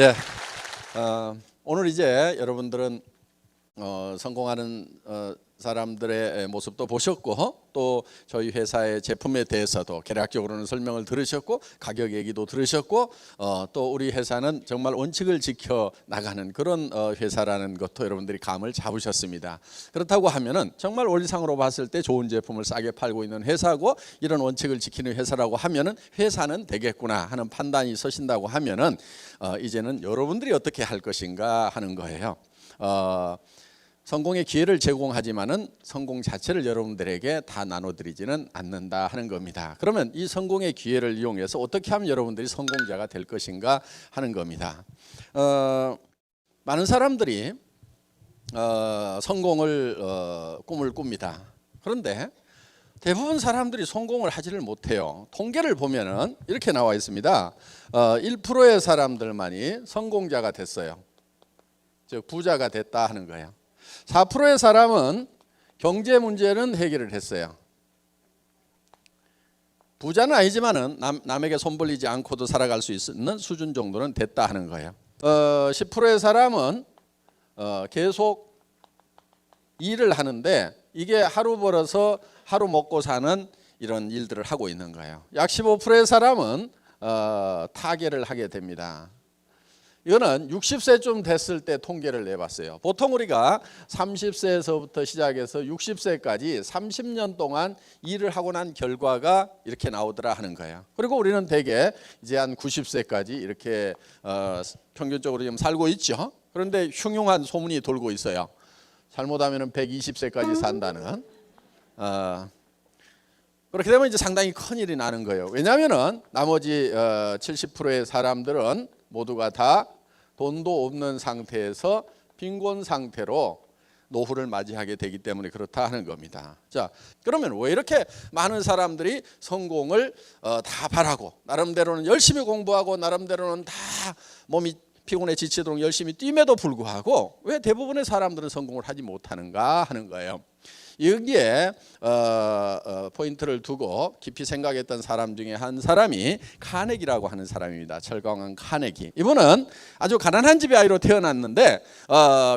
예, 오늘 이제 여러분들은 성공하는 사람들의 모습도 보셨고 또 저희 회사의 제품에 대해서도 개략적으로는 설명을 들으셨고 가격 얘기도 들으셨고 또 우리 회사는 정말 원칙을 지켜 나가는 그런 회사라는 것도 여러분들이 감을 잡으셨습니다. 그렇다고 하면은 정말 원리상으로 봤을 때 좋은 제품을 싸게 팔고 있는 회사고 이런 원칙을 지키는 회사라고 하면은 회사는 되겠구나 하는 판단이 서신다고 하면은 이제는 여러분들이 어떻게 할 것인가 하는 거예요. 성공의 기회를 제공하지만은 성공 자체를 여러분들에게 다 나눠드리지는 않는다 하는 겁니다. 그러면 이 성공의 기회를 이용해서 어떻게 하면 여러분들이 성공자가 될 것인가 하는 겁니다. 많은 사람들이 성공을 꿈을 꿉니다. 그런데 대부분 사람들이 성공을 하지를 못해요. 통계를 보면은 이렇게 나와 있습니다. 1%의 사람들만이 성공자가 됐어요. 즉 부자가 됐다 하는 거예요. 4%의 사람은 경제 문제는 해결을 했어요. 부자는 아니지만은 남에게 손 벌리지 않고도 살아갈 수 있는 수준 정도는 됐다 하는 거예요. 10%의 사람은 계속 일을 하는데 이게 하루 벌어서 하루 먹고 사는 이런 일들을 하고 있는 거예요. 약 15%의 사람은 타계를 하게 됩니다. 이거는 60세쯤 됐을 때 통계를 내봤어요. 보통 우리가 30세에서부터 시작해서 60세까지 30년 동안 일을 하고 난 결과가 이렇게 나오더라 하는 거예요. 그리고 우리는 대개 이제 한 90세까지 이렇게 평균적으로 지금 살고 있죠. 그런데 흉흉한 소문이 돌고 있어요. 잘못하면 120세까지 산다는. 그렇게 되면 이제 상당히 큰일이 나는 거예요. 왜냐하면은 나머지 70%의 사람들은 모두가 다 돈도 없는 상태에서 빈곤 상태로 노후를 맞이하게 되기 때문에 그렇다 하는 겁니다. 자, 그러면 왜 이렇게 많은 사람들이 성공을 다 바라고 나름대로는 열심히 공부하고 나름대로는 다 몸이 피곤해 지치도록 열심히 뛰면도 불구하고 왜 대부분의 사람들은 성공을 하지 못하는가 하는 거예요. 여기에 포인트를 두고 깊이 생각했던 사람 중에 한 사람이 카네기라고 하는 사람입니다. 철강한 카네기. 이분은 아주 가난한 집의 아이로 태어났는데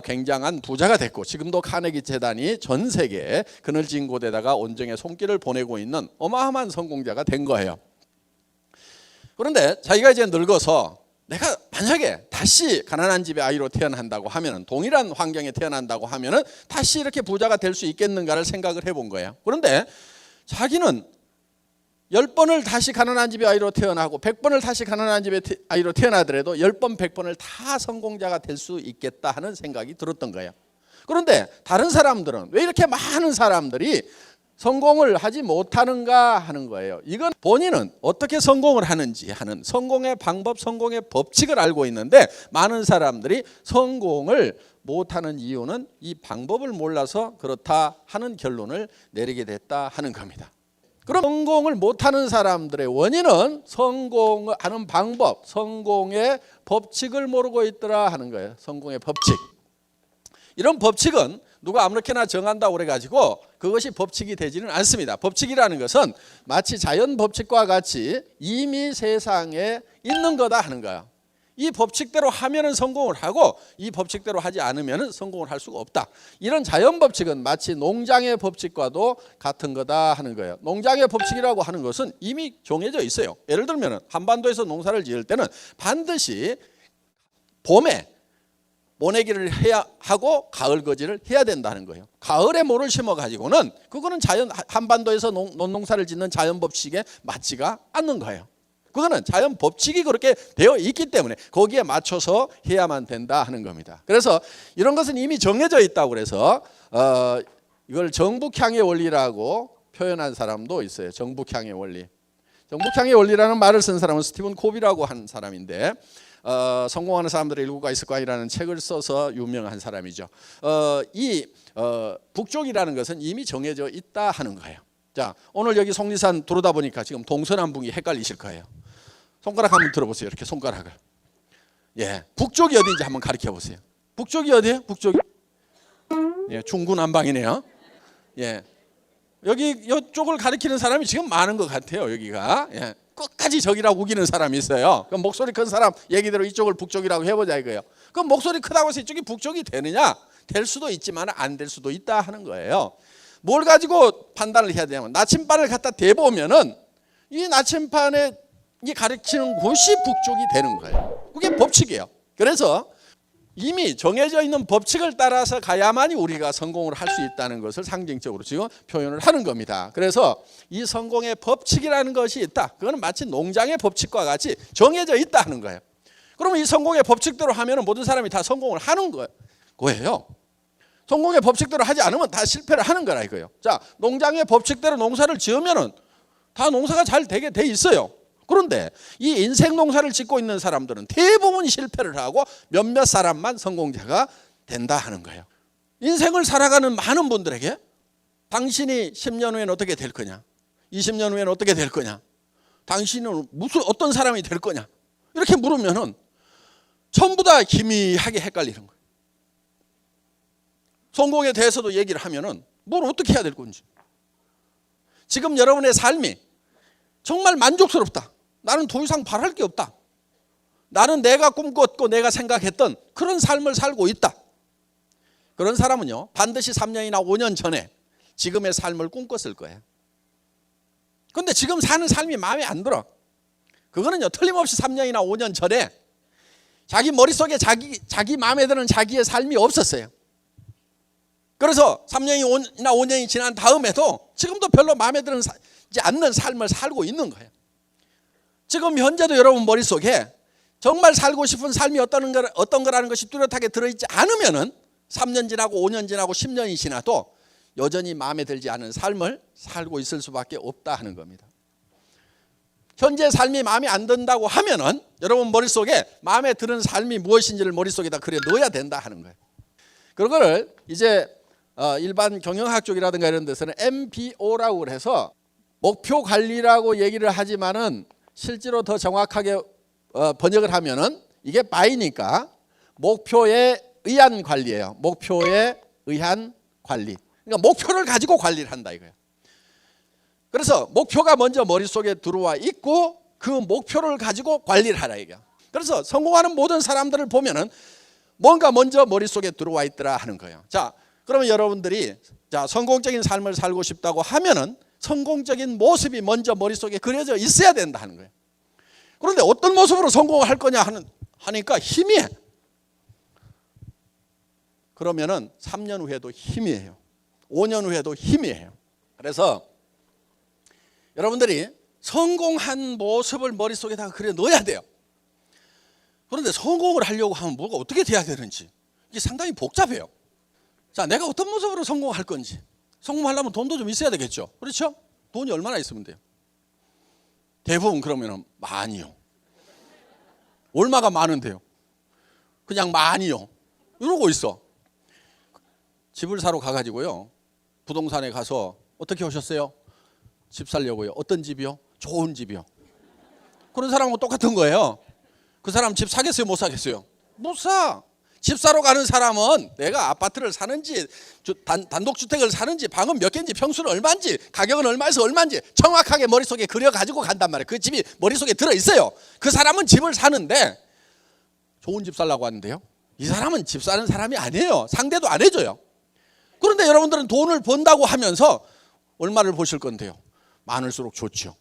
굉장한 부자가 됐고 지금도 카네기 재단이 전 세계에 그늘진 곳에다가 온정의 손길을 보내고 있는 어마어마한 성공자가 된 거예요. 그런데 자기가 이제 늙어서 내가 만약에 다시 가난한 집의 아이로 태어난다고 하면은 동일한 환경에 태어난다고 하면은 다시 이렇게 부자가 될 수 있겠는가를 생각을 해본 거예요. 그런데 자기는 10번을 다시 가난한 집의 아이로 태어나고 100번을 다시 가난한 집의 아이로 태어나더라도 10번, 100번을 다 성공자가 될 수 있겠다 하는 생각이 들었던 거예요. 그런데 다른 사람들은 왜 이렇게 많은 사람들이 성공을 하지 못하는가 하는 거예요. 이건 본인은 어떻게 성공을 하는지 하는 성공의 방법, 성공의 법칙을 알고 있는데 많은 사람들이 성공을 못하는 이유는 이 방법을 몰라서 그렇다 하는 결론을 내리게 됐다 하는 겁니다. 그럼 성공을 못하는 사람들의 원인은 성공하는 방법, 성공의 법칙을 모르고 있더라 하는 거예요. 성공의 법칙. 이런 법칙은 누가 아무렇게나 정한다고 그래가지고 그것이 법칙이 되지는 않습니다. 법칙이라는 것은 마치 자연 법칙과 같이 이미 세상에 있는 거다 하는 거야. 이 법칙대로 하면은 성공을 하고 이 법칙대로 하지 않으면은 성공을 할 수가 없다. 이런 자연 법칙은 마치 농장의 법칙과도 같은 거다 하는 거예요. 농장의 법칙이라고 하는 것은 이미 정해져 있어요. 예를 들면은 한반도에서 농사를 지을 때는 반드시 봄에 모내기를 해야 하고 가을 거지를 해야 된다는 거예요. 가을에 모를 심어 가지고는 그거는 자연 한반도에서 농사를 짓는 자연 법칙에 맞지가 않는 거예요. 그거는 자연 법칙이 그렇게 되어 있기 때문에 거기에 맞춰서 해야만 된다 하는 겁니다. 그래서 이런 것은 이미 정해져 있다고 그래서 이걸 정북향의 원리라고 표현한 사람도 있어요. 정북향의 원리. 정북향의 원리라는 말을 쓴 사람은 스티븐 코비라고 하는 사람인데 성공하는 사람들의 일구가 있을 거야라는 책을 써서 유명한 사람이죠. 이 북쪽이라는 것은 이미 정해져 있다 하는 거예요. 자, 오늘 여기 속리산 들어오다 보니까 지금 동서남북이 헷갈리실 거예요. 손가락 한번 들어보세요. 이렇게 손가락을. 예, 북쪽이 어디인지 한번 가르쳐 보세요. 북쪽이 어디예요? 북쪽이? 예, 중구난방이네요. 예, 여기 이쪽을 가리키는 사람이 지금 많은 것 같아요. 여기가. 예. 끝까지 적이라고 우기는 사람이 있어요. 그럼 목소리 큰 사람 얘기대로 이쪽을 북쪽이라고 해보자 이거예요. 그럼 목소리 크다고 해서 이쪽이 북쪽이 되느냐? 될 수도 있지만 안 될 수도 있다 하는 거예요. 뭘 가지고 판단을 해야 되냐면 나침반을 갖다 대보면은 이 나침반에 이 가리키는 곳이 북쪽이 되는 거예요. 그게 법칙이에요. 그래서 이미 정해져 있는 법칙을 따라서 가야만이 우리가 성공을 할 수 있다는 것을 상징적으로 지금 표현을 하는 겁니다. 그래서 이 성공의 법칙이라는 것이 있다. 그거는 마치 농장의 법칙과 같이 정해져 있다 하는 거예요. 그러면 이 성공의 법칙대로 하면 모든 사람이 다 성공을 하는 거예요. 성공의 법칙대로 하지 않으면 다 실패를 하는 거라 이거예요. 자, 농장의 법칙대로 농사를 지으면은 다 농사가 잘 되게 돼 있어요. 그런데 이 인생 농사를 짓고 있는 사람들은 대부분 실패를 하고 몇몇 사람만 성공자가 된다 하는 거예요. 인생을 살아가는 많은 분들에게 당신이 10년 후에는 어떻게 될 거냐, 20년 후에는 어떻게 될 거냐, 당신은 어떤 사람이 될 거냐 이렇게 물으면은 전부 다 기미하게 헷갈리는 거예요. 성공에 대해서도 얘기를 하면은 뭘 어떻게 해야 될 건지, 지금 여러분의 삶이 정말 만족스럽다, 나는 더 이상 바랄 게 없다, 나는 내가 꿈꿨고 내가 생각했던 그런 삶을 살고 있다, 그런 사람은요 반드시 3년이나 5년 전에 지금의 삶을 꿈꿨을 거예요. 그런데 지금 사는 삶이 마음에 안 들어. 그거는요 틀림없이 3년이나 5년 전에 자기 머릿속에 자기 마음에 드는 자기의 삶이 없었어요. 그래서 3년이나 5년이 지난 다음에도 지금도 별로 마음에 들지 않는 삶을 살고 있는 거예요. 지금 현재도 여러분 머릿속에 정말 살고 싶은 삶이 어떤 거라는 것이 뚜렷하게 들어있지 않으면은 3년 지나고 5년 지나고 10년이 지나도 여전히 마음에 들지 않은 삶을 살고 있을 수밖에 없다 하는 겁니다. 현재 삶이 마음에 안 든다고 하면은 여러분 머릿속에 마음에 드는 삶이 무엇인지를 머릿속에다 그려 넣어야 된다 하는 거예요. 그거를 이제 일반 경영학 쪽이라든가 이런 데서는 MBO라고 해서 목표 관리라고 얘기를 하지만은 실제로 더 정확하게 번역을 하면은 이게 바이니까 목표에 의한 관리예요. 목표에 의한 관리. 그러니까 목표를 가지고 관리를 한다 이거예요. 그래서 목표가 먼저 머릿속에 들어와 있고 그 목표를 가지고 관리를 하라 이거예요. 그래서 성공하는 모든 사람들을 보면은 뭔가 먼저 머릿속에 들어와 있더라 하는 거예요. 자, 그러면 여러분들이 성공적인 삶을 살고 싶다고 하면은 성공적인 모습이 먼저 머릿속에 그려져 있어야 된다 하는 거예요. 그런데 어떤 모습으로 성공을 할 거냐 하니까 희미해. 그러면은 3년 후에도 희미해요. 5년 후에도 희미해요. 그래서 여러분들이 성공한 모습을 머릿속에다가 그려 넣어야 돼요. 그런데 성공을 하려고 하면 뭐가 어떻게 돼야 되는지 이게 상당히 복잡해요. 자, 내가 어떤 모습으로 성공할 건지. 성공하려면 돈도 좀 있어야 되겠죠. 그렇죠? 돈이 얼마나 있으면 돼요? 대부분 그러면 많이요. 얼마가 많은데요? 그냥 많이요. 이러고 있어. 집을 사러 가가지고요. 부동산에 가서 어떻게 오셨어요? 집 살려고요. 어떤 집이요? 좋은 집이요. 그런 사람하고 똑같은 거예요. 그 사람 집 사겠어요? 못 사겠어요? 못 사. 집 사러 가는 사람은 내가 아파트를 사는지 단독주택을 사는지 방은 몇 개인지 평수는 얼마인지 가격은 얼마에서 얼마인지 정확하게 머릿속에 그려가지고 간단 말이에요. 그 집이 머릿속에 들어있어요. 그 사람은 집을 사는데 좋은 집 살라고 하는데요, 이 사람은 집 사는 사람이 아니에요. 상대도 안 해줘요. 그런데 여러분들은 돈을 번다고 하면서 얼마를 보실 건데요? 많을수록 좋죠.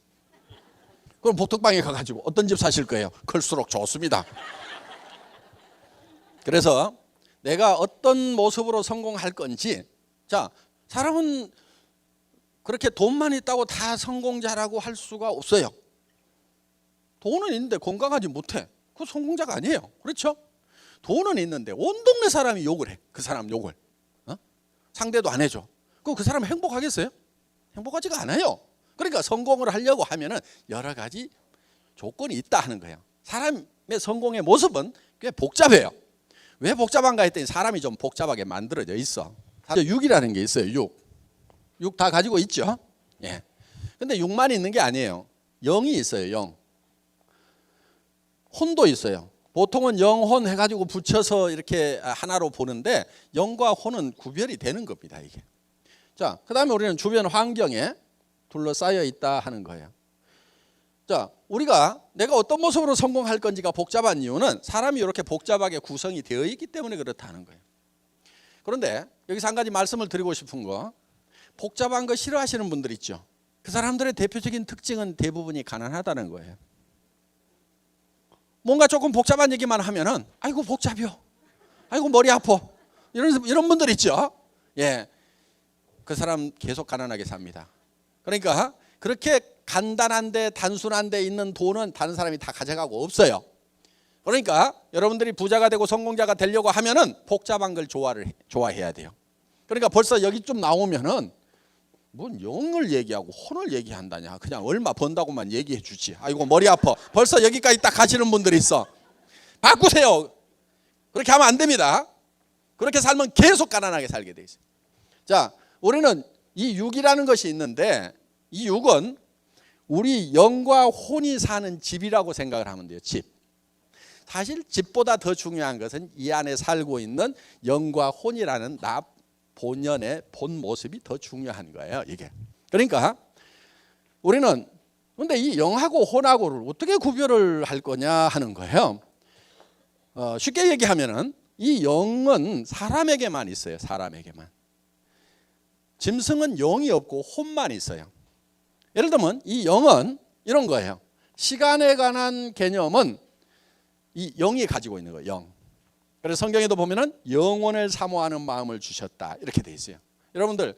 그럼 복덕방에 가가지고 어떤 집 사실 거예요? 클수록 좋습니다. 그래서 내가 어떤 모습으로 성공할 건지, 자, 사람은 그렇게 돈만 있다고 다 성공자라고 할 수가 없어요. 돈은 있는데 건강하지 못해. 그거 성공자가 아니에요. 그렇죠? 돈은 있는데 온 동네 사람이 욕을 해. 그 사람 욕을. 상대도 안 해줘. 그럼 그 사람 행복하겠어요? 행복하지가 않아요. 그러니까 성공을 하려고 하면은 여러 가지 조건이 있다 하는 거예요. 사람의 성공의 모습은 꽤 복잡해요. 왜 복잡한가 했더니 사람이 좀 복잡하게 만들어져 있어. 6이라는 게 있어요. 6 다 가지고 있죠. 예. 근데 6만 있는 게 아니에요. 0이 있어요. 0. 혼도 있어요. 보통은 영혼 해가지고 붙여서 이렇게 하나로 보는데 0과 혼은 구별이 되는 겁니다. 이게. 자, 그 다음에 우리는 주변 환경에 둘러싸여 있다 하는 거예요. 자, 내가 어떤 모습으로 성공할 건지가 복잡한 이유는 사람이 이렇게 복잡하게 구성이 되어 있기 때문에 그렇다는 거예요. 그런데 여기서 한 가지 말씀을 드리고 싶은 거, 복잡한 거 싫어하시는 분들 있죠. 그 사람들의 대표적인 특징은 대부분이 가난하다는 거예요. 뭔가 조금 복잡한 얘기만 하면은 아이고 복잡해요, 아이고 머리 아파, 이런 분들 있죠. 예, 그 사람 계속 가난하게 삽니다. 그러니까 그렇게 간단한데 단순한데 있는 돈은 다른 사람이 다 가져가고 없어요. 그러니까 여러분들이 부자가 되고 성공자가 되려고 하면은 복잡한 걸 좋아해야 돼요. 그러니까 벌써 여기 좀 나오면은 뭔 영을 얘기하고 혼을 얘기한다냐, 그냥 얼마 번다고만 얘기해 주지, 아이고 머리 아파, 벌써 여기까지 딱 가시는 분들이 있어. 바꾸세요. 그렇게 하면 안 됩니다. 그렇게 살면 계속 가난하게 살게 돼 있어요. 자, 우리는 이 육이라는 것이 있는데 이 육은 우리 영과 혼이 사는 집이라고 생각을 하면 돼요. 집. 사실 집보다 더 중요한 것은 이 안에 살고 있는 영과 혼이라는 나 본연의 본 모습이 더 중요한 거예요, 이게. 그러니까 우리는 근데 이 영하고 혼하고를 어떻게 구별을 할 거냐 하는 거예요. 쉽게 얘기하면은 이 영은 사람에게만 있어요. 사람에게만. 짐승은 영이 없고 혼만 있어요. 예를 들면 이 영은 이런 거예요. 시간에 관한 개념은 이 영이 가지고 있는 거예요. 영. 그래서 성경에도 보면은 영원을 사모하는 마음을 주셨다, 이렇게 돼 있어요. 여러분들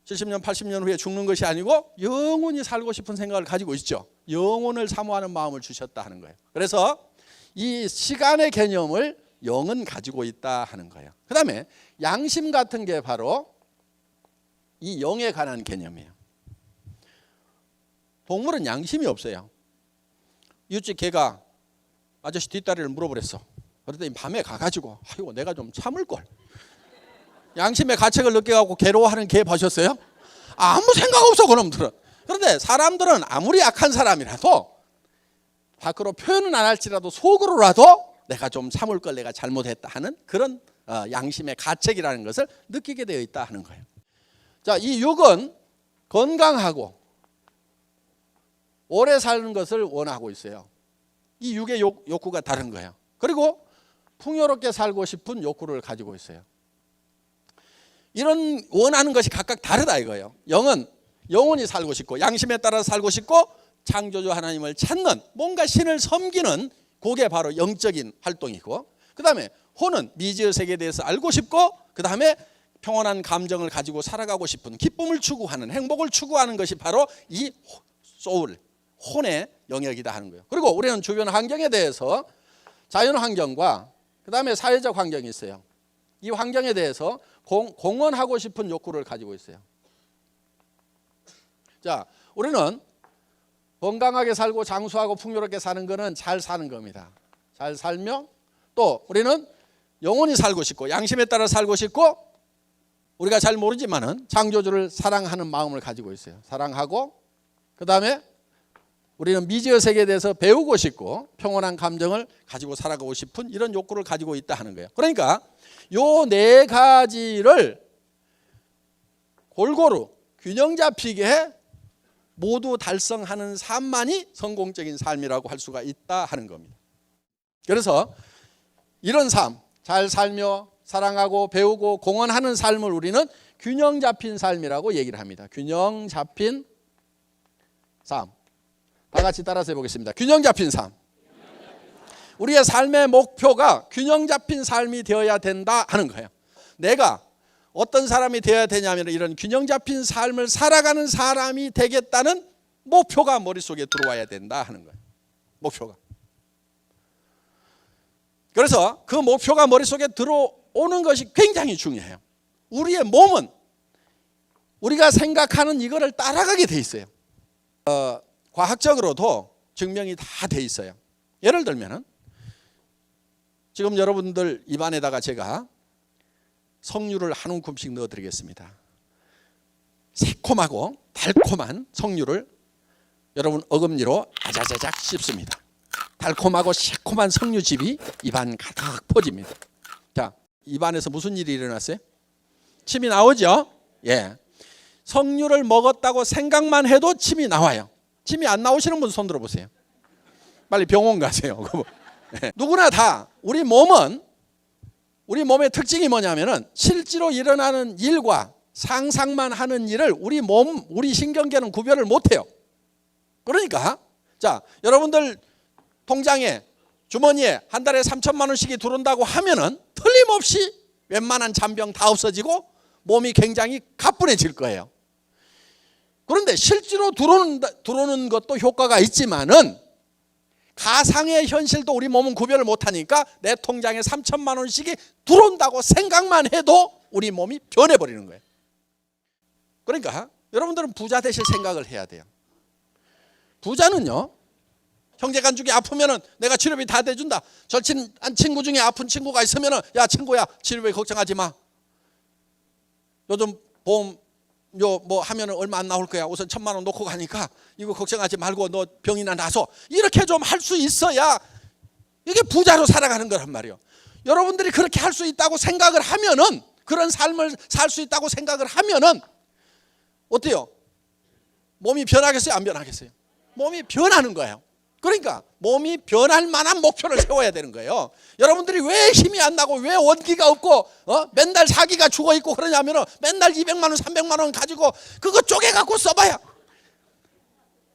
70년 80년 후에 죽는 것이 아니고 영원히 살고 싶은 생각을 가지고 있죠. 영원을 사모하는 마음을 주셨다 하는 거예요. 그래서 이 시간의 개념을 영은 가지고 있다 하는 거예요. 그 다음에 양심 같은 게 바로 이 영에 관한 개념이에요. 동물은 양심이 없어요. 이웃집 개가 아저씨 뒷다리를 물어버렸어. 그랬더니 밤에 가가지고 아이고 내가 좀 참을걸. 양심의 가책을 느껴갖고 괴로워하는 개 보셨어요? 아무 생각 없어 그놈들은. 그런데 사람들은 아무리 악한 사람이라도 밖으로 표현은 안 할지라도 속으로라도 내가 좀 참을 걸, 내가 잘못했다 하는 그런 양심의 가책이라는 것을 느끼게 되어 있다 하는 거예요. 자, 이 육은 건강하고 오래 사는 것을 원하고 있어요. 이 육의 욕구가 다른 거예요. 그리고 풍요롭게 살고 싶은 욕구를 가지고 있어요. 이런 원하는 것이 각각 다르다 이거예요. 영은 영원히 살고 싶고 양심에 따라 살고 싶고 창조주 하나님을 찾는 뭔가 신을 섬기는 그게 바로 영적인 활동이고, 그 다음에 혼은 미지의 세계에 대해서 알고 싶고, 그 다음에 평온한 감정을 가지고 살아가고 싶은, 기쁨을 추구하는, 행복을 추구하는 것이 바로 이 소울, 혼의 영역이다 하는 거예요. 그리고 우리는 주변 환경에 대해서 자연 환경과 그 다음에 사회적 환경이 있어요. 이 환경에 대해서 공헌하고 싶은 욕구를 가지고 있어요. 자, 우리는 건강하게 살고 장수하고 풍요롭게 사는 것은 잘 사는 겁니다. 잘 살며 또 우리는 영원히 살고 싶고 양심에 따라 살고 싶고, 우리가 잘 모르지만은 창조주를 사랑하는 마음을 가지고 있어요. 사랑하고 그 다음에 우리는 미지의 세계에 대해서 배우고 싶고 평온한 감정을 가지고 살아가고 싶은 이런 욕구를 가지고 있다 하는 거예요. 그러니까 요 네 가지를 골고루 균형 잡히게 모두 달성하는 삶만이 성공적인 삶이라고 할 수가 있다 하는 겁니다. 그래서 이런 삶, 잘 살며 사랑하고 배우고 공헌하는 삶을 우리는 균형 잡힌 삶이라고 얘기를 합니다. 균형 잡힌 삶. 다 같이 따라서 해보겠습니다. 균형 잡힌 삶. 우리의 삶의 목표가 균형 잡힌 삶이 되어야 된다 하는 거예요. 내가 어떤 사람이 되어야 되냐면 이런 균형 잡힌 삶을 살아가는 사람이 되겠다는 목표가 머릿속에 들어와야 된다 하는 거예요. 목표가. 그래서 그 목표가 머릿속에 들어오는 것이 굉장히 중요해요. 우리의 몸은 우리가 생각하는 이거를 따라가게 돼 있어요. 과학적으로도 증명이 다 돼 있어요. 예를 들면은 지금 여러분들 입안에다가 제가 석류를 한 움큼씩 넣어 드리겠습니다. 새콤하고 달콤한 석류를 여러분 어금니로 아자자작 씹습니다. 달콤하고 새콤한 석류즙이 입안 가득 퍼집니다. 자, 입안에서 무슨 일이 일어났어요? 침이 나오죠? 예. 석류를 먹었다고 생각만 해도 침이 나와요. 침이 안 나오시는 분 손 들어보세요. 빨리 병원 가세요. 누구나 다 우리 몸은, 우리 몸의 특징이 뭐냐면은 실제로 일어나는 일과 상상만 하는 일을 우리 몸, 우리 신경계는 구별을 못해요. 그러니까 자, 여러분들 통장에, 주머니에 한 달에 3천만 원씩이 들어온다고 하면은 틀림없이 웬만한 잔병 다 없어지고 몸이 굉장히 가뿐해질 거예요. 그런데 실제로 들어오는 것도 효과가 있지만은 가상의 현실도 우리 몸은 구별을 못하니까 내 통장에 3천만 원씩이 들어온다고 생각만 해도 우리 몸이 변해버리는 거예요. 그러니까 여러분들은 부자 되실 생각을 해야 돼요. 부자는요, 형제간중이 아프면은 내가 치료비 다 대준다. 절친한 친구 중에 아픈 친구가 있으면은, 야 친구야, 치료비 걱정하지 마. 요즘 보험 뭐 하면은 얼마 안 나올 거야. 우선 1,000만 원 놓고 가니까 이거 걱정하지 말고 너 병이나 나서, 이렇게 좀 할 수 있어야 이게 부자로 살아가는 거란 말이에요. 여러분들이 그렇게 할 수 있다고 생각을 하면은, 그런 삶을 살 수 있다고 생각을 하면은 어때요? 몸이 변하겠어요? 안 변하겠어요? 몸이 변하는 거예요. 그러니까 몸이 변할 만한 목표를 세워야 되는 거예요. 여러분들이 왜 힘이 안 나고 왜 원기가 없고 맨날 사기가 죽어 있고 그러냐면은 맨날 200만 원 300만 원 가지고 그거 쪼개 갖고 써봐야,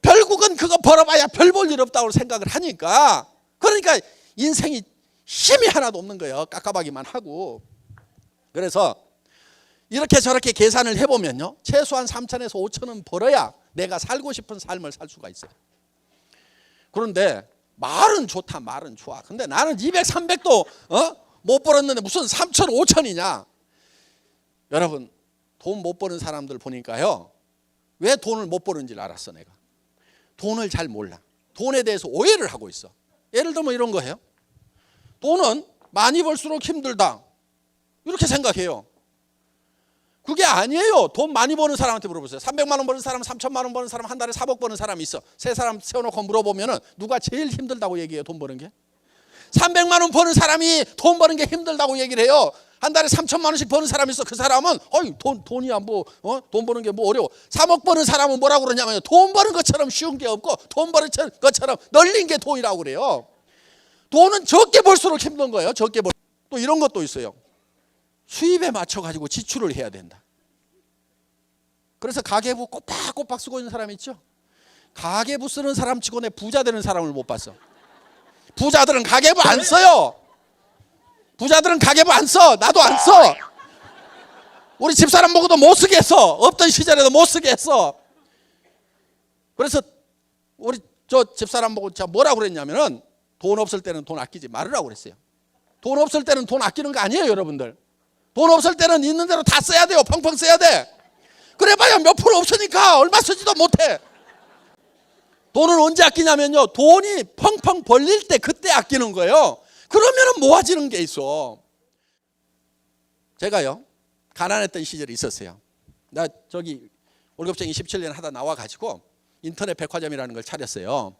결국은 그거 벌어봐야 별 볼 일 없다고 생각을 하니까, 그러니까 인생이 힘이 하나도 없는 거예요. 깝깝하기만 하고. 그래서 이렇게 저렇게 계산을 해보면요, 최소한 3천에서 5천은 벌어야 내가 살고 싶은 삶을 살 수가 있어요. 그런데 말은 좋다, 말은 좋아. 근데 나는 200, 300도 못 벌었는데 무슨 3천, 5천이냐. 여러분, 돈 못 버는 사람들 보니까요, 왜 돈을 못 버는지 알았어. 내가 돈을 잘 몰라. 돈에 대해서 오해를 하고 있어. 예를 들면 이런 거예요. 돈은 많이 벌수록 힘들다, 이렇게 생각해요. 그게 아니에요. 돈 많이 버는 사람한테 물어보세요. 300만 원 버는 사람, 3천만 원 버는 사람, 한 달에 4억 버는 사람이 있어. 세 사람 세워놓고 물어보면은 누가 제일 힘들다고 얘기해요? 돈 버는 게? 300만 원 버는 사람이 돈 버는 게 힘들다고 얘기를 해요. 한 달에 3천만 원씩 버는 사람이 있어. 그 사람은 돈이야 뭐, 돈 버는 게 뭐 어려워. 3억 버는 사람은 뭐라고 그러냐면요, 돈 버는 것처럼 쉬운 게 없고 돈 버는 것처럼 널린 게 돈이라고 그래요. 돈은 적게 벌수록 힘든 거예요. 적게 벌. 또 이런 것도 있어요. 수입에 맞춰 가지고 지출을 해야 된다. 그래서 가계부 꼬박꼬박 쓰고 있는 사람 있죠. 가계부 쓰는 사람 치고 내 부자 되는 사람을 못 봤어. 부자들은 가계부 안 써요. 부자들은 가계부 안 써. 나도 안 써. 우리 집사람 보고도 못 쓰게 했어. 없던 시절에도 못 쓰게 했어. 그래서 우리 저 집사람 보고 제가 뭐라고 그랬냐면은, 돈 없을 때는 돈 아끼지 말으라고 그랬어요. 돈 없을 때는 돈 아끼는 거 아니에요, 여러분들. 돈 없을 때는 있는 대로 다 써야 돼요. 펑펑 써야 돼. 그래봐야 몇 프로 없으니까 얼마 쓰지도 못해. 돈은 언제 아끼냐면요, 돈이 펑펑 벌릴 때 그때 아끼는 거예요. 그러면은 모아지는 게 있어. 제가요, 가난했던 시절이 있었어요. 나 저기 월급쟁이 17년 하다 나와가지고 인터넷 백화점이라는 걸 차렸어요.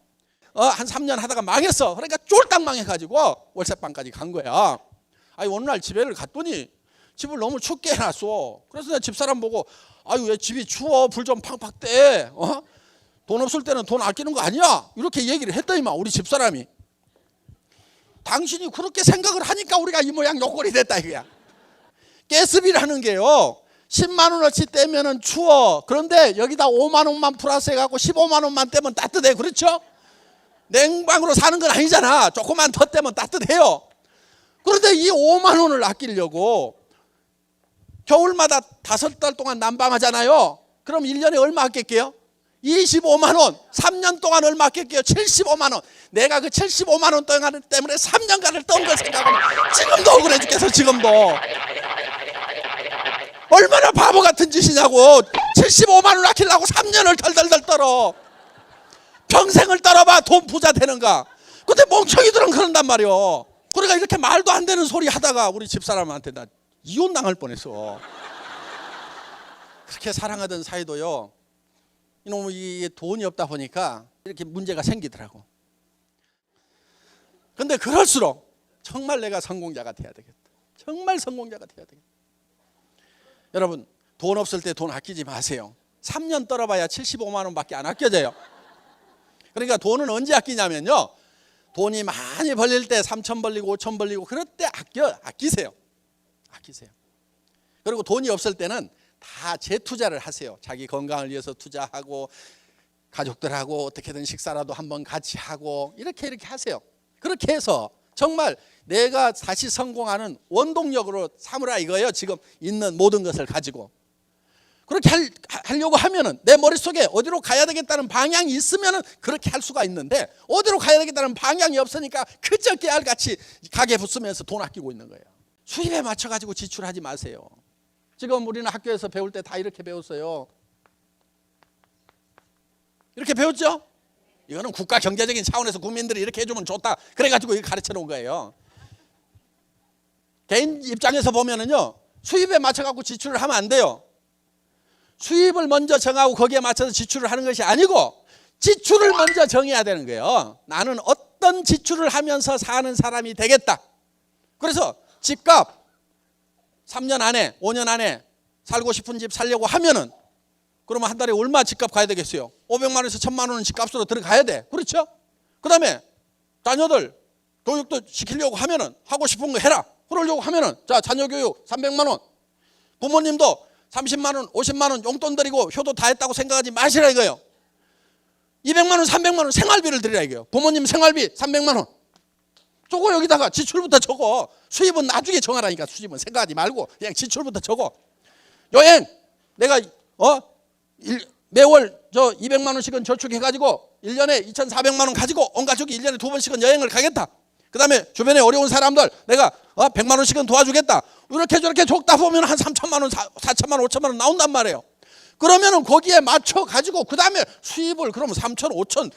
한 3년 하다가 망했어. 그러니까 쫄딱 망해가지고 월세방까지 간 거야. 아니 어느 날 집에를 갔더니 집을 너무 춥게 해놨어. 그래서 내가 집사람 보고, 아유 왜 집이 추워, 불 좀 팡팡 떼, 돈 없을 때는 돈 아끼는 거 아니야, 이렇게 얘기를 했더니만 우리 집사람이, 당신이 그렇게 생각을 하니까 우리가 이 모양 요꼴이 됐다 이거야. 가스비라는 게요, 10만 원어치 떼면은 추워. 그런데 여기다 5만 원만 플러스 해갖고 15만 원만 떼면 따뜻해. 그렇죠? 냉방으로 사는 건 아니잖아. 조금만 더 떼면 따뜻해요. 그런데 이 5만 원을 아끼려고 겨울마다 5달 동안 난방하잖아요. 그럼 1년에 얼마 아낄게요? 25만 원. 3년 동안 얼마 아낄게요? 75만 원. 내가 그 75만 원 때문에 3년간을 떤 걸 생각하면 지금도 억울해 죽겠어. 지금도. 얼마나 바보 같은 짓이냐고. 75만 원 아끼려고 3년을 덜덜덜 떨어. 평생을 떨어봐 돈 부자 되는가. 근데 멍청이들은 그런단 말이요. 그러니까 이렇게 말도 안 되는 소리 하다가 우리 집사람한테 나 이혼당할 뻔했어. 그렇게 사랑하던 사이도요, 이놈이 돈이 없다 보니까 이렇게 문제가 생기더라고. 근데 그럴수록 정말 내가 성공자가 돼야 되겠다. 정말 성공자가 돼야 되겠다. 여러분, 돈 없을 때 돈 아끼지 마세요. 3년 떨어봐야 75만 원밖에 안 아껴져요. 그러니까 돈은 언제 아끼냐면요, 돈이 많이 벌릴 때 3천 벌리고 5천 벌리고 그럴 때 아끼세요. 그리고 돈이 없을 때는 다 재투자를 하세요. 자기 건강을 위해서 투자하고 가족들하고 어떻게든 식사라도 한번 같이 하고 이렇게 하세요. 그렇게 해서 정말 내가 다시 성공하는 원동력으로 삼으라 이거예요. 지금 있는 모든 것을 가지고. 그렇게 하려고 하면은 내 머릿속에 어디로 가야 되겠다는 방향이 있으면은 그렇게 할 수가 있는데, 어디로 가야 되겠다는 방향이 없으니까 그저 깨알같이 가게 붙으면서 돈 아끼고 있는 거예요. 수입에 맞춰 가지고 지출하지 마세요. 지금 우리는 학교에서 배울 때 다 이렇게 배웠어요. 이렇게 배웠죠? 이거는 국가 경제적인 차원에서 국민들이 이렇게 해주면 좋다 그래가지고 가르쳐 놓은 거예요. 개인 입장에서 보면은요, 수입에 맞춰 갖고 지출을 하면 안 돼요. 수입을 먼저 정하고 거기에 맞춰서 지출을 하는 것이 아니고 지출을 먼저 정해야 되는 거예요. 나는 어떤 지출을 하면서 사는 사람이 되겠다. 그래서 집값 3년 안에 5년 안에 살고 싶은 집 살려고 하면은 그러면 한 달에 얼마 집값 가야 되겠어요? 500만 원에서 1000만 원은 집값으로 들어가야 돼. 그렇죠? 그 다음에 자녀들 교육도 시키려고 하면은 하고 싶은 거 해라. 그러려고 하면은 자, 자녀 교육 300만 원. 부모님도 30만 원, 50만 원 용돈 드리고 효도 다 했다고 생각하지 마시라 이거예요. 200만 원, 300만 원 생활비를 드리라 이거예요. 부모님 생활비 300만 원. 저거 여기다가 지출부터 적어. 수입은 나중에 정하라니까. 수입은 생각하지 말고 그냥 지출부터 적어. 여행 내가 매월 저 200만 원씩은 저축해가지고 1년에 2,400만 원 가지고 온 가족이 1년에 2번씩은 여행을 가겠다. 그 다음에 주변에 어려운 사람들 내가 100만 원씩은 도와주겠다. 이렇게 저렇게 적다 보면 한 3천만 원, 4천만 원, 5천만 원 나온단 말이에요. 그러면은 거기에 맞춰 가지고 그 다음에 수입을 그러면 3천, 5천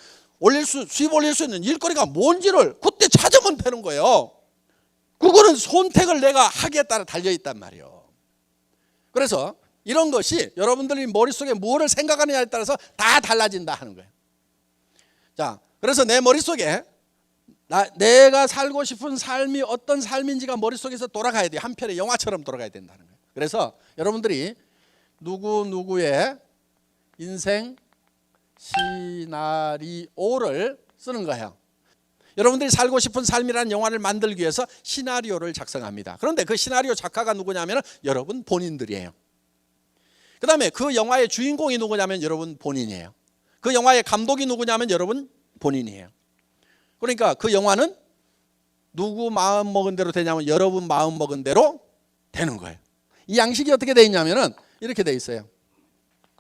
수입 올릴 수 있는 일거리가 뭔지를 그때 찾으면 되는 거예요. 그거는 선택을 내가 하기에 따라 달려있단 말이에요. 그래서 이런 것이 여러분들이 머릿속에 무엇을 생각하느냐에 따라서 다 달라진다 하는 거예요. 자, 그래서 내 머릿속에 내가 살고 싶은 삶이 어떤 삶인지가 머릿속에서 돌아가야 돼요. 한 편의 영화처럼 돌아가야 된다는 거예요. 그래서 여러분들이 누구누구의 인생 시나리오를 쓰는 거예요. 여러분들이 살고 싶은 삶이라는 영화를 만들기 위해서 시나리오를 작성합니다. 그런데 그 시나리오 작가가 누구냐면 여러분 본인들이에요. 그 다음에 그 영화의 주인공이 누구냐면 여러분 본인이에요. 그 영화의 감독이 누구냐면 여러분 본인이에요. 그러니까 그 영화는 누구 마음 먹은 대로 되냐면 여러분 마음 먹은 대로 되는 거예요. 이 양식이 어떻게 되어 있냐면 이렇게 되어 있어요.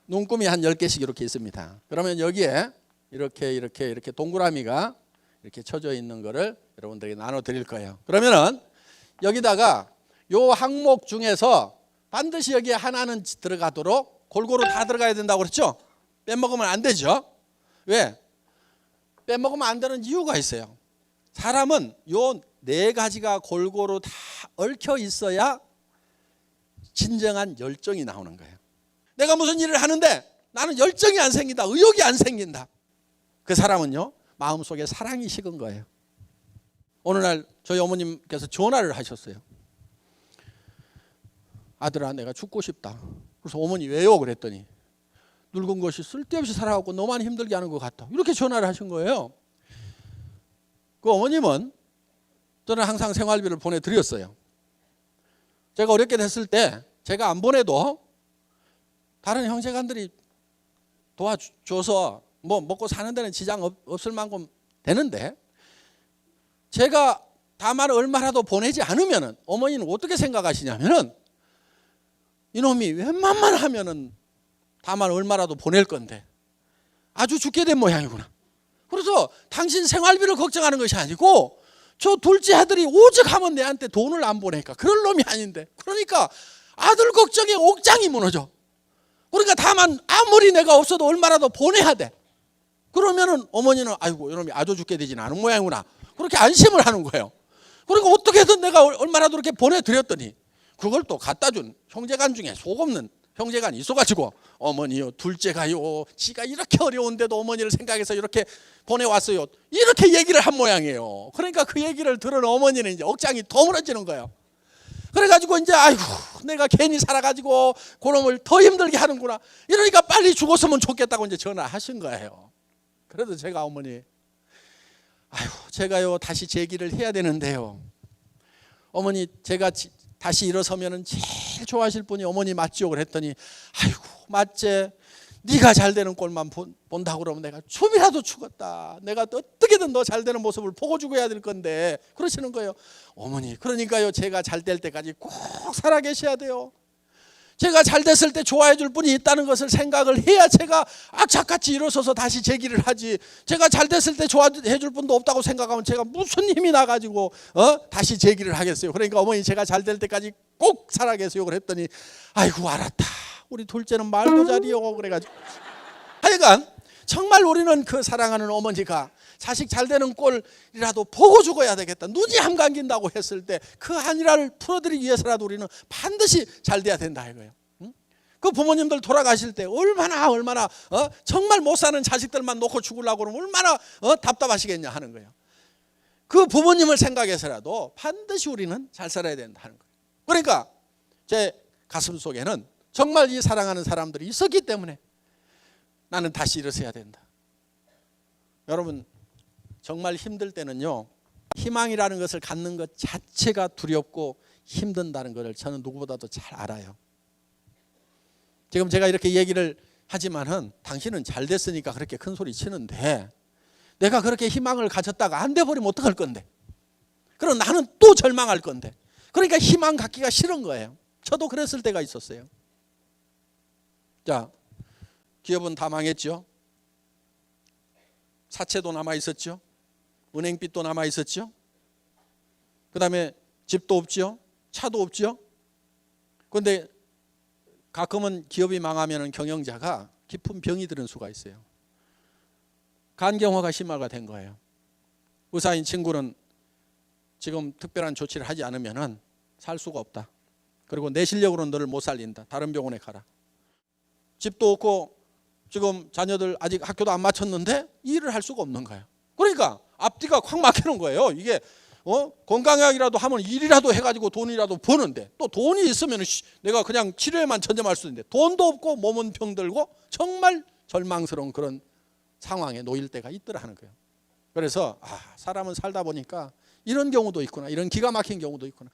눈금이 한 10개씩 이렇게 있습니다. 그러면 여기에 이렇게 동그라미가 이렇게 쳐져 있는 거를 여러분들에게 나눠 드릴 거예요. 그러면은 여기다가 요 항목 중에서 반드시 여기에 하나는 들어가도록 골고루 다 들어가야 된다고 그랬죠? 빼먹으면 안 되죠. 왜? 빼먹으면 안 되는 이유가 있어요. 사람은 요 4가지가 골고루 다 얽혀 있어야 진정한 열정이 나오는 거예요. 내가 무슨 일을 하는데 나는 열정이 안 생긴다, 의욕이 안 생긴다. 그 사람은요, 마음속에 사랑이 식은 거예요. 어느 날 저희 어머님께서 전화를 하셨어요. 아들아, 내가 죽고 싶다. 그래서 어머니 왜요? 그랬더니 늙은 것이 쓸데없이 살아가고 너만 힘들게 하는 것 같다. 이렇게 전화를 하신 거예요. 그 어머님은 저는 항상 생활비를 보내드렸어요. 제가 어렵게 됐을 때 제가 안 보내도 다른 형제간들이 도와줘서 뭐 먹고 사는 데는 지장 없을 만큼 되는데, 제가 다만 얼마라도 보내지 않으면 어머니는 어떻게 생각하시냐면은 이놈이 웬만만 하면은 다만 얼마라도 보낼 건데 아주 죽게 된 모양이구나. 그래서 당신 생활비를 걱정하는 것이 아니고 저 둘째 아들이 오직 하면 내한테 돈을 안 보내니까 그럴 놈이 아닌데, 그러니까 아들 걱정에 옥장이 무너져. 그러니까 다만 아무리 내가 없어도 얼마라도 보내야 돼. 그러면은 어머니는 아이고 이놈이 아주 죽게 되진 않은 모양이구나, 그렇게 안심을 하는 거예요. 그러니까 어떻게든 내가 얼마라도 이렇게 보내드렸더니 그걸 또 갖다 준 형제간 중에 속 없는 형제간이 있어가지고 어머니요, 둘째가요, 지가 이렇게 어려운데도 어머니를 생각해서 이렇게 보내왔어요, 이렇게 얘기를 한 모양이에요. 그러니까 그 얘기를 들은 어머니는 이제 억장이 더 무너지는 거예요. 그래가지고 이제 아이고 내가 괜히 살아가지고 그놈을 더 힘들게 하는구나, 이러니까 빨리 죽었으면 좋겠다고 이제 전화하신 거예요. 그래도 제가 어머니, 아유, 제가요 다시 제기를 해야 되는데요. 어머니, 제가 다시 일어서면은 제일 좋아하실 분이 어머니 맞지요? 그랬더니, 아이고, 맞제. 네가 잘 되는 꼴만 본다고 그러면 내가 춤이라도 추겠다. 내가 어떻게든 너 잘 되는 모습을 보고 죽어야 될 건데. 그러시는 거예요. 어머니, 그러니까요, 제가 잘 될 때까지 꼭 살아 계셔야 돼요. 제가 잘 됐을 때 좋아해 줄 분이 있다는 것을 생각을 해야 제가 악착같이 일어서서 다시 제기를 하지. 제가 잘 됐을 때 좋아해 줄 분도 없다고 생각하면 제가 무슨 힘이 나가지고 다시 제기를 하겠어요. 그러니까 어머니, 제가 잘 될 때까지 꼭 살아 계세요. 그랬더니, 아이고, 알았다. 우리 둘째는 말도 잘이요. 그래가지고 하여간 정말 우리는 그 사랑하는 어머니가 자식 잘 되는 꼴이라도 보고 죽어야 되겠다. 눈이 함감긴다고 했을 때 그 한이라를 풀어드리기 위해서라도 우리는 반드시 잘 돼야 된다 이거예요. 그 부모님들 돌아가실 때 얼마나 정말 못 사는 자식들만 놓고 죽으려고 그러면 얼마나 답답하시겠냐 하는 거예요. 그 부모님을 생각해서라도 반드시 우리는 잘 살아야 된다 하는 거예요. 그러니까 제 가슴 속에는 정말 이 사랑하는 사람들이 있었기 때문에 나는 다시 일어서야 된다. 여러분, 정말 힘들 때는요, 희망이라는 것을 갖는 것 자체가 두렵고 힘든다는 것을 저는 누구보다도 잘 알아요. 지금 제가 이렇게 얘기를 하지만은 당신은 잘 됐으니까 그렇게 큰 소리 치는데, 내가 그렇게 희망을 가졌다가 안 돼버리면 어떡할 건데? 그럼 나는 또 절망할 건데. 그러니까 희망 갖기가 싫은 거예요. 저도 그랬을 때가 있었어요. 자, 기업은 다 망했죠. 사채도 남아 있었죠. 은행빚도 남아 있었죠. 그 다음에 집도 없죠. 차도 없죠. 그런데 가끔은 기업이 망하면 경영자가 깊은 병이 들은 수가 있어요. 간경화가 심화가 된 거예요. 의사인 친구는 지금 특별한 조치를 하지 않으면 살 수가 없다. 그리고 내 실력으로는 너를 못 살린다. 다른 병원에 가라. 집도 없고 지금 자녀들 아직 학교도 안 마쳤는데 일을 할 수가 없는 거예요. 그러니까 앞뒤가 콱 막히는 거예요. 이게 건강약이라도 하면 일이라도 해가지고 돈이라도 버는데, 또 돈이 있으면 내가 그냥 치료에만 전념할 수 있는데 돈도 없고 몸은 병들고 정말 절망스러운 그런 상황에 놓일 때가 있더라 하는 거예요. 그래서 사람은 살다 보니까 이런 경우도 있구나, 이런 기가 막힌 경우도 있구나.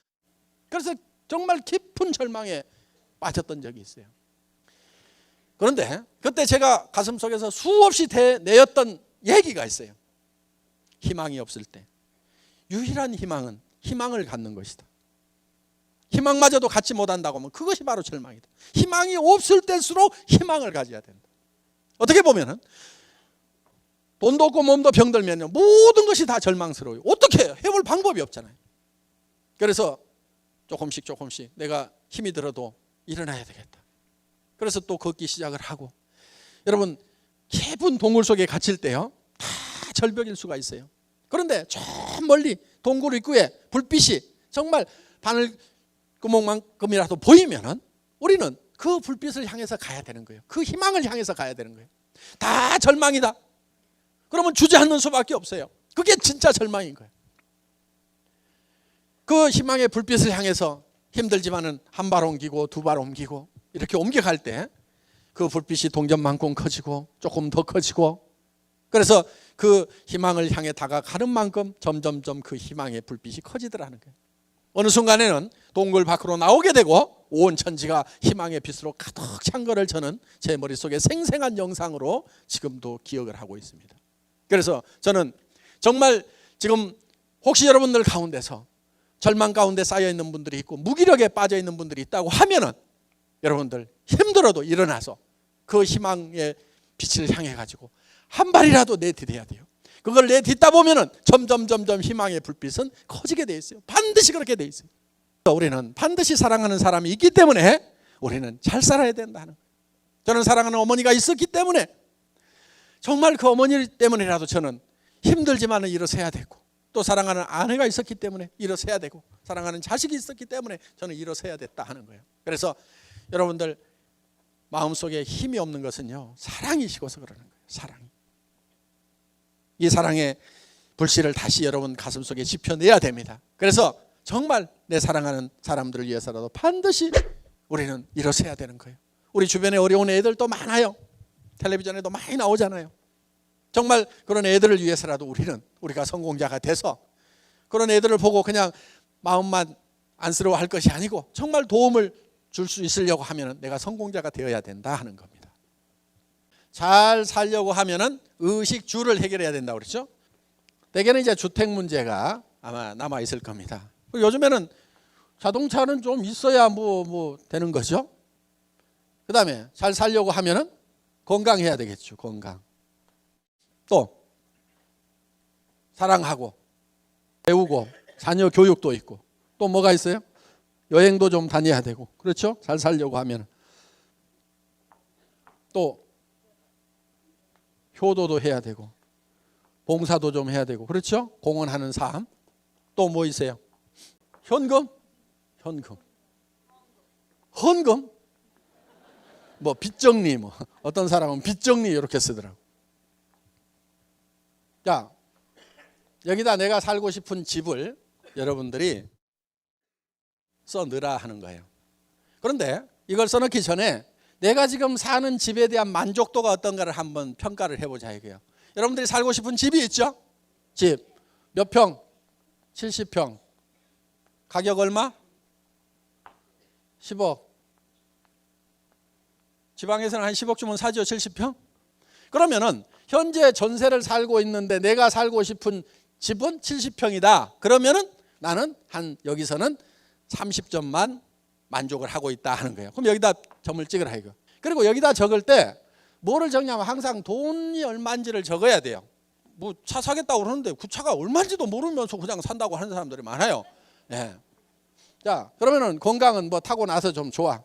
그래서 정말 깊은 절망에 빠졌던 적이 있어요. 그런데 그때 제가 가슴속에서 수없이 내었던 얘기가 있어요. 희망이 없을 때 유일한 희망은 희망을 갖는 것이다. 희망마저도 갖지 못한다고 하면 그것이 바로 절망이다. 희망이 없을 때일수록 희망을 가져야 된다. 어떻게 보면은 돈도 없고 몸도 병들면 모든 것이 다 절망스러워요. 어떻게 해볼 방법이 없잖아요. 그래서 조금씩 내가 힘이 들어도 일어나야 되겠다. 그래서 또 걷기 시작을 하고, 여러분, 깊은 동굴 속에 갇힐 때요, 다 절벽일 수가 있어요. 그런데 저 멀리 동굴 입구에 불빛이 정말 바늘구멍만큼이라도 보이면은 우리는 그 불빛을 향해서 가야 되는 거예요. 그 희망을 향해서 가야 되는 거예요. 다 절망이다. 그러면 주저앉는 수밖에 없어요. 그게 진짜 절망인 거예요. 그 희망의 불빛을 향해서 힘들지만은 한 발 옮기고 두 발 옮기고 이렇게 옮겨갈 때 그 불빛이 동전만큼 커지고 조금 더 커지고, 그래서 그 희망을 향해 다가가는 만큼 점점점 그 희망의 불빛이 커지더라는 거예요. 어느 순간에는 동굴 밖으로 나오게 되고 온 천지가 희망의 빛으로 가득 찬 거를 저는 제 머릿속에 생생한 영상으로 지금도 기억을 하고 있습니다. 그래서 저는 정말 지금 혹시 여러분들 가운데서 절망 가운데 쌓여 있는 분들이 있고 무기력에 빠져 있는 분들이 있다고 하면은 여러분들 힘들어도 일어나서 그 희망의 빛을 향해 가지고 한 발이라도 내딛어야 돼요. 그걸 내딛다 보면은 점점 희망의 불빛은 커지게 돼 있어요. 반드시 그렇게 돼 있어요. 우리는 반드시 사랑하는 사람이 있기 때문에 우리는 잘 살아야 된다는 거예요. 저는 사랑하는 어머니가 있었기 때문에, 정말 그 어머니 때문에라도 저는 힘들지만은 일어서야 되고, 또 사랑하는 아내가 있었기 때문에 일어서야 되고, 사랑하는 자식이 있었기 때문에 저는 일어서야 됐다 하는 거예요. 그래서 여러분들 마음속에 힘이 없는 것은요, 사랑이시고서 그러는 거예요. 사랑이. 이 사랑의 불씨를 다시 여러분 가슴속에 지펴내야 됩니다. 그래서 정말 내 사랑하는 사람들을 위해서라도 반드시 우리는 일어서야 되는 거예요. 우리 주변에 어려운 애들도 많아요. 텔레비전에도 많이 나오잖아요. 정말 그런 애들을 위해서라도 우리가 성공자가 돼서 그런 애들을 보고 그냥 마음만 안쓰러워할 것이 아니고 정말 도움을 줄 수 있으려고 하면 내가 성공자가 되어야 된다 하는 겁니다. 잘 살려고 하면은 의식주를 해결해야 된다고 그랬죠. 대개는 이제 주택 문제가 아마 남아 있을 겁니다. 요즘에는 자동차는 좀 있어야 뭐 되는 거죠. 그다음에 잘 살려고 하면은 건강해야 되겠죠. 건강. 또 사랑하고 배우고 자녀 교육도 있고 또 뭐가 있어요? 여행도 좀 다녀야 되고 그렇죠? 잘 살려고 하면 또 효도도 해야 되고 봉사도 좀 해야 되고 그렇죠? 공헌하는 삶. 또 뭐 있어요? 헌금? 뭐 빚정리 뭐 어떤 사람은 빚정리 이렇게 쓰더라고. 자, 여기다 내가 살고 싶은 집을 여러분들이 써넣으라 하는 거예요. 그런데 이걸 써넣기 전에 내가 지금 사는 집에 대한 만족도가 어떤가를 한번 평가를 해보자 이거예요. 여러분들이 살고 싶은 집이 있죠? 집 몇 평? 70평. 가격 얼마? 10억. 지방에서는 한 10억 주면 사죠, 70평? 그러면은 현재 전세를 살고 있는데 내가 살고 싶은 집은 70평이다. 그러면은 나는 여기서는 30점만 만족을 하고 있다 하는 거예요. 그럼 여기다 점을 찍으라 이거. 그리고 여기다 적을 때 뭐를 적냐면 항상 돈이 얼마인지를 적어야 돼요. 뭐 차 사겠다고 그러는데 그 차가 얼마인지도 모르면서 그냥 산다고 하는 사람들이 많아요. 예. 자, 그러면은 건강은 뭐 타고 나서 좀 좋아.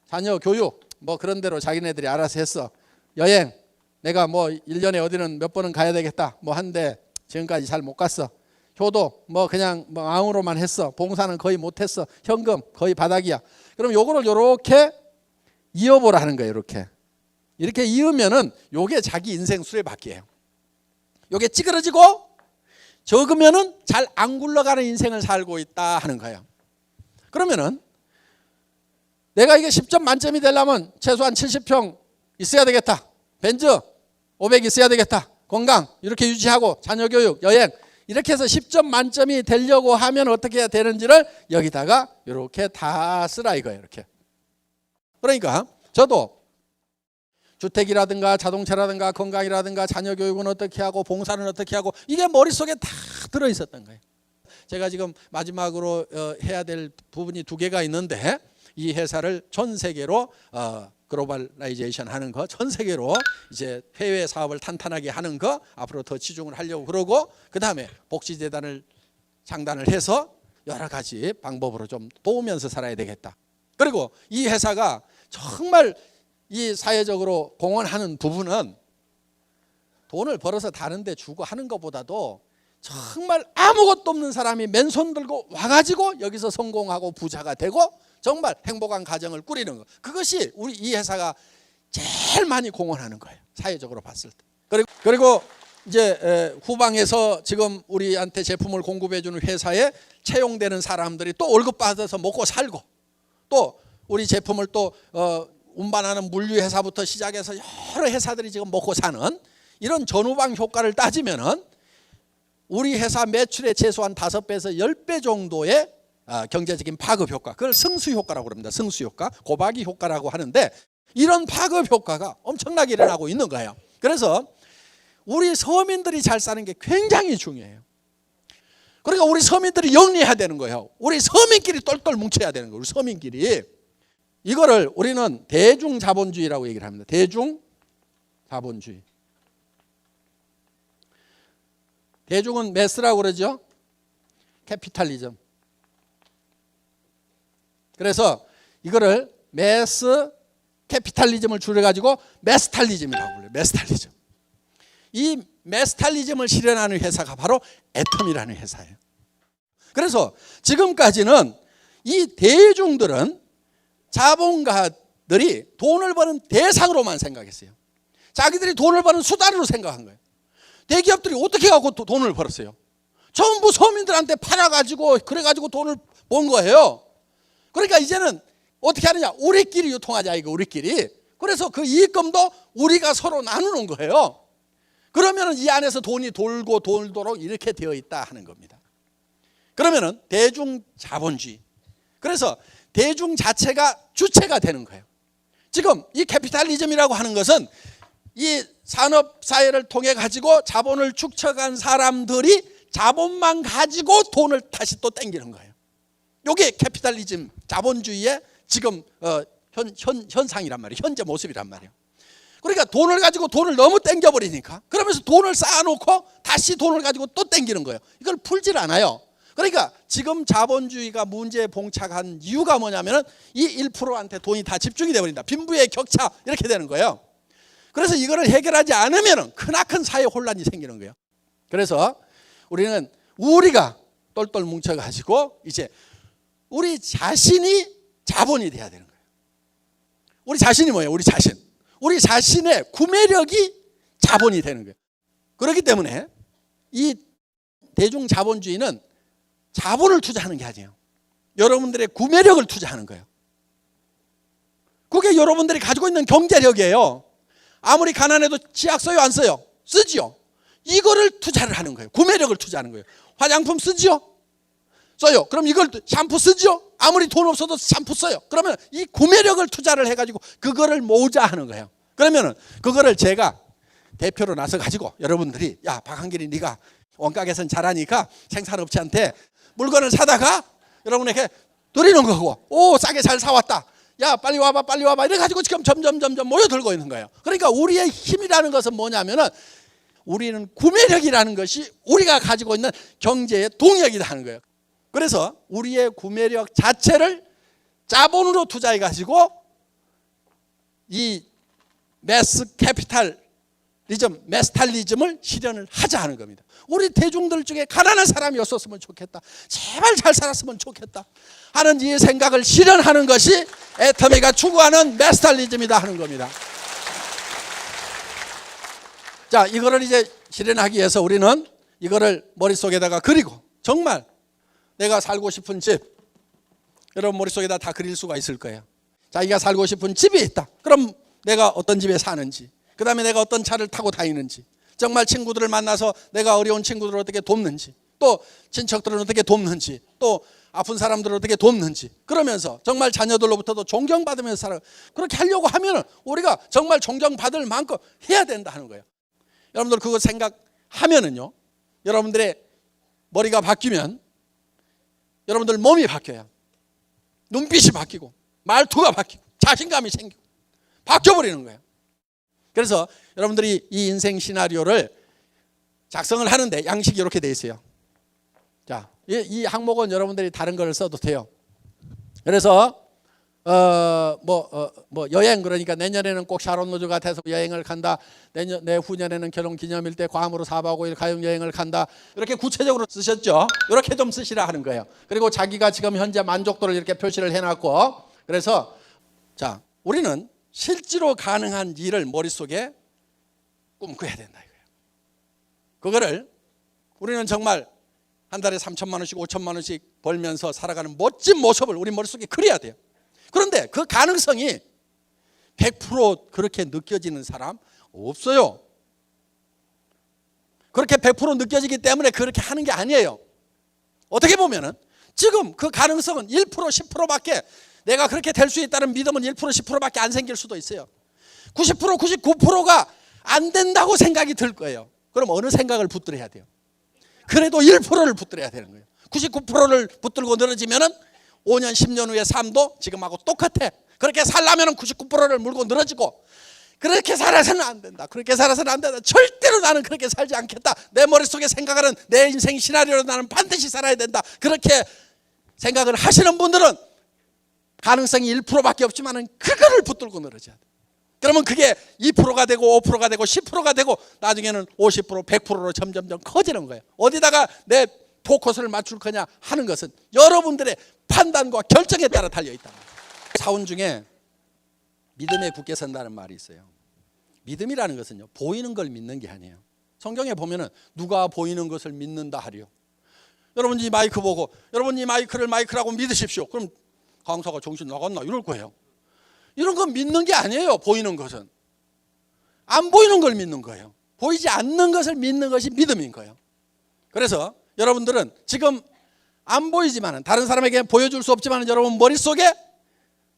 자녀 교육 뭐 그런 대로 자기네들이 알아서 했어. 여행 내가 뭐 1년에 어디는 몇 번은 가야 되겠다. 뭐 한데 지금까지 잘 못 갔어. 효도 뭐 그냥 뭐 마음으로만 했어. 봉사는 거의 못 했어. 현금 거의 바닥이야. 그럼 요거를 요렇게 이어보라 하는 거예요. 이렇게 이으면은 요게 자기 인생 수레바퀴예요. 요게 찌그러지고 적으면은 잘 안 굴러가는 인생을 살고 있다 하는 거예요. 그러면은 내가 이게 10점 만점이 되려면 최소한 70평 있어야 되겠다. 벤츠 500 있어야 되겠다. 건강 이렇게 유지하고 자녀 교육, 여행 이렇게 해서 10점 만점이 되려고 하면 어떻게 해야 되는지를 여기다가 이렇게 다 쓰라 이거예요. 이렇게. 그러니까 저도 주택이라든가 자동차라든가 건강이라든가 자녀 교육은 어떻게 하고 봉사는 어떻게 하고 이게 머릿속에 다 들어있었던 거예요. 제가 지금 마지막으로 해야 될 부분이 2개가 있는데 이 회사를 전 세계로 글로벌라이제이션 하는 거, 전 세계로 이제 해외 사업을 탄탄하게 하는 거 앞으로 더 치중을 하려고 그러고 그다음에 복지재단을 창단을 해서 여러 가지 방법으로 좀 도우면서 살아야 되겠다. 그리고 이 회사가 정말 이 사회적으로 공헌하는 부분은 돈을 벌어서 다른 데 주고 하는 것보다도 정말 아무것도 없는 사람이 맨손 들고 와가지고 여기서 성공하고 부자가 되고 정말 행복한 가정을 꾸리는 것. 그것이 우리 이 회사가 제일 많이 공헌하는 거예요. 사회적으로 봤을 때. 그리고 이제 후방에서 지금 우리한테 제품을 공급해 주는 회사에 채용되는 사람들이 또 월급 받아서 먹고 살고 또 우리 제품을 또 운반하는 물류회사부터 시작해서 여러 회사들이 지금 먹고 사는 이런 전후방 효과를 따지면은 우리 회사 매출의 최소한 5배에서 10배 정도의 경제적인 파급 효과, 그걸 승수 효과라고 합니다. 승수 효과, 고박이 효과라고 하는데 이런 파급 효과가 엄청나게 일어나고 있는 거예요. 그래서 우리 서민들이 잘 사는 게 굉장히 중요해요. 그러니까 우리 서민들이 영리해야 되는 거예요. 우리 서민끼리 똘똘 뭉쳐야 되는 거예요. 우리 서민끼리. 이거를 우리는 대중자본주의라고 얘기를 합니다. 대중자본주의. 대중은 매스라고 그러죠. 캐피탈리즘. 그래서 이거를 매스 캐피탈리즘을 줄여가지고 매스탈리즘이라고 불러요. 매스탈리즘. 이 매스탈리즘을 실현하는 회사가 바로 애텀이라는 회사예요. 그래서 지금까지는 이 대중들은 자본가들이 돈을 버는 대상으로만 생각했어요. 자기들이 돈을 버는 수단으로 생각한 거예요. 대기업들이 어떻게 하고 돈을 벌었어요? 전부 서민들한테 팔아가지고 그래가지고 돈을 번 거예요. 그러니까 이제는 어떻게 하느냐? 우리끼리 유통하자 이거 우리끼리. 그래서 그 이익금도 우리가 서로 나누는 거예요. 그러면 이 안에서 돈이 돌고 돌도록 이렇게 되어 있다 하는 겁니다. 그러면은 대중자본주의, 그래서 대중 자체가 주체가 되는 거예요. 지금 이 캐피탈리즘이라고 하는 것은 이 산업사회를 통해 가지고 자본을 축적한 사람들이 자본만 가지고 돈을 다시 또 땡기는 거예요. 이게 캐피탈리즘, 자본주의의 지금 현상이란 말이에요. 현재 모습이란 말이에요. 그러니까 돈을 가지고 돈을 너무 땡겨버리니까, 그러면서 돈을 쌓아놓고 다시 돈을 가지고 또 땡기는 거예요. 이걸 풀질 않아요. 그러니까 지금 자본주의가 문제에 봉착한 이유가 뭐냐면은 이 1%한테 돈이 다 집중이 되어버린다. 빈부의 격차, 이렇게 되는 거예요. 그래서 이거를 해결하지 않으면은 크나큰 사회 혼란이 생기는 거예요. 그래서 우리가 똘똘 뭉쳐가지고 이제 우리 자신이 자본이 돼야 되는 거예요. 우리 자신이 뭐예요? 우리 자신의 구매력이 자본이 되는 거예요. 그렇기 때문에 이 대중 자본주의는 자본을 투자하는 게 아니에요. 여러분들의 구매력을 투자하는 거예요. 그게 여러분들이 가지고 있는 경제력이에요. 아무리 가난해도 치약 써요, 안 써요? 쓰지요. 이거를 투자를 하는 거예요. 구매력을 투자하는 거예요. 화장품 쓰지요? 써요. 그럼 이걸 샴푸 쓰지요? 아무리 돈 없어도 샴푸 써요. 그러면 이 구매력을 투자를 해가지고 그거를 모으자 하는 거예요. 그러면은 그거를 제가 대표로 나서 가지고 여러분들이, 야, 박한길이 네가 원가개선 잘하니까 생산업체한테 물건을 사다가 여러분에게 드리는 거고, 오, 싸게 잘 사왔다, 야, 빨리 와봐 이래가지고 지금 점점 모여들고 있는 거예요. 그러니까 우리의 힘이라는 것은 뭐냐면은 우리는 구매력이라는 것이 우리가 가지고 있는 경제의 동력이다 하는 거예요. 그래서 우리의 구매력 자체를 자본으로 투자해 가지고 이 메스탈리즘을 실현을 하자 하는 겁니다. 우리 대중들 중에 가난한 사람이 없었으면 좋겠다, 제발 잘 살았으면 좋겠다 하는 이 생각을 실현하는 것이 애터미가 추구하는 메스탈리즘이다 하는 겁니다. 자, 이거를 이제 실현하기 위해서 우리는 이거를 머릿속에다가 그리고, 정말 내가 살고 싶은 집, 여러분 머릿속에다 다 그릴 수가 있을 거예요. 자기가 살고 싶은 집이 있다. 그럼 내가 어떤 집에 사는지, 그 다음에 내가 어떤 차를 타고 다니는지, 정말 친구들을 만나서 내가 어려운 친구들을 어떻게 돕는지, 또 친척들을 어떻게 돕는지, 또 아픈 사람들을 어떻게 돕는지, 그러면서 정말 자녀들로부터도 존경받으면서 살아. 그렇게 하려고 하면 우리가 정말 존경받을 만큼 해야 된다 하는 거예요. 여러분들 그거 생각하면은요, 여러분들의 머리가 바뀌면 여러분들 몸이 바뀌어요. 눈빛이 바뀌고 말투가 바뀌고 자신감이 생기고 바뀌어버리는 거예요. 그래서 여러분들이 이 인생 시나리오를 작성을 하는데 양식이 이렇게 돼 있어요. 자, 이 항목은 여러분들이 다른 걸 써도 돼요. 그래서 여행, 그러니까 내년에는 꼭 샤론 로즈 같아서 여행을 간다, 내후년에는 결혼기념일 때 괌으로 4박 5일 가족 여행을 간다, 이렇게 구체적으로 쓰셨죠. 이렇게 좀 쓰시라 하는 거예요. 그리고 자기가 지금 현재 만족도를 이렇게 표시를 해놨고, 그래서 자, 우리는 실제로 가능한 일을 머릿속에 꿈꿔야 된다 이거예요. 그거를 우리는 정말 한 달에 3천만 원씩 5천만 원씩 벌면서 살아가는 멋진 모습을 우리 머릿속에 그려야 돼요. 그런데 그 가능성이 100% 그렇게 느껴지는 사람 없어요. 그렇게 100% 느껴지기 때문에 그렇게 하는 게 아니에요. 어떻게 보면은 지금 그 가능성은 1% 10%밖에, 내가 그렇게 될 수 있다는 믿음은 1% 10%밖에 안 생길 수도 있어요. 90% 99%가 안 된다고 생각이 들 거예요. 그럼 어느 생각을 붙들어야 돼요? 그래도 1%를 붙들어야 되는 거예요. 99%를 붙들고 늘어지면은 5년 10년 후의 삶도 지금하고 똑같아. 그렇게 살려면 99%를 물고 늘어지고, 그렇게 살아서는 안 된다, 그렇게 살아서는 안 된다, 절대로 나는 그렇게 살지 않겠다, 내 머릿속에 생각하는 내 인생 시나리오로 나는 반드시 살아야 된다, 그렇게 생각을 하시는 분들은 가능성이 1%밖에 없지만 그거를 붙들고 늘어져야 돼. 그러면 그게 2%가 되고 5%가 되고 10%가 되고 나중에는 50%, 100%로 점점점 커지는 거예요. 어디다가 내 포커스를 맞출 거냐 하는 것은 여러분들의 판단과 결정에 따라 달려있다. 사원 중에 믿음에 굳게 선다는 말이 있어요. 믿음이라는 것은요, 보이는 걸 믿는 게 아니에요. 성경에 보면은 누가 보이는 것을 믿는다 하리요. 여러분 이 마이크 보고 여러분 이 마이크를 마이크라고 믿으십시오. 그럼 강사가 정신 나갔나 이럴 거예요. 이런 건 믿는 게 아니에요. 보이는 것은 안 보이는 걸 믿는 거예요. 보이지 않는 것을 믿는 것이 믿음인 거예요. 그래서 여러분들은 지금 안 보이지만 다른 사람에게 보여줄 수 없지만 여러분 머릿속에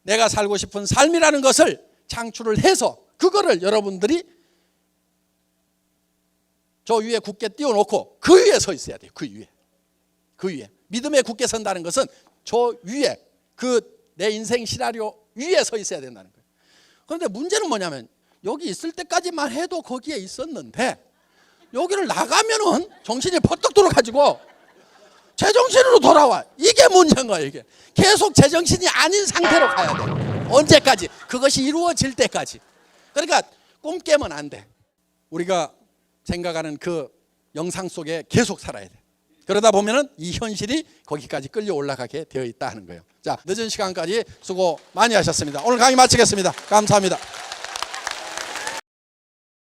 내가 살고 싶은 삶이라는 것을 창출을 해서 그거를 여러분들이 저 위에 굳게 띄워놓고 그 위에 서 있어야 돼요. 그 위에 믿음에 굳게 선다는 것은 저 위에 그 내 인생 시나리오 위에 서 있어야 된다는 거예요. 그런데 문제는 뭐냐면 여기 있을 때까지만 해도 거기에 있었는데 여기를 나가면은 정신이 퍼뜩 돌아가지고 제정신으로 돌아와. 이게 문제인 거예요. 이게 계속 제정신이 아닌 상태로 가야 돼. 언제까지? 그것이 이루어질 때까지. 그러니까 꿈 깨면 안 돼. 우리가 생각하는 그 영상 속에 계속 살아야 돼. 그러다 보면은 이 현실이 거기까지 끌려 올라가게 되어 있다 하는 거예요. 자, 늦은 시간까지 수고 많이 하셨습니다. 오늘 강의 마치겠습니다. 감사합니다.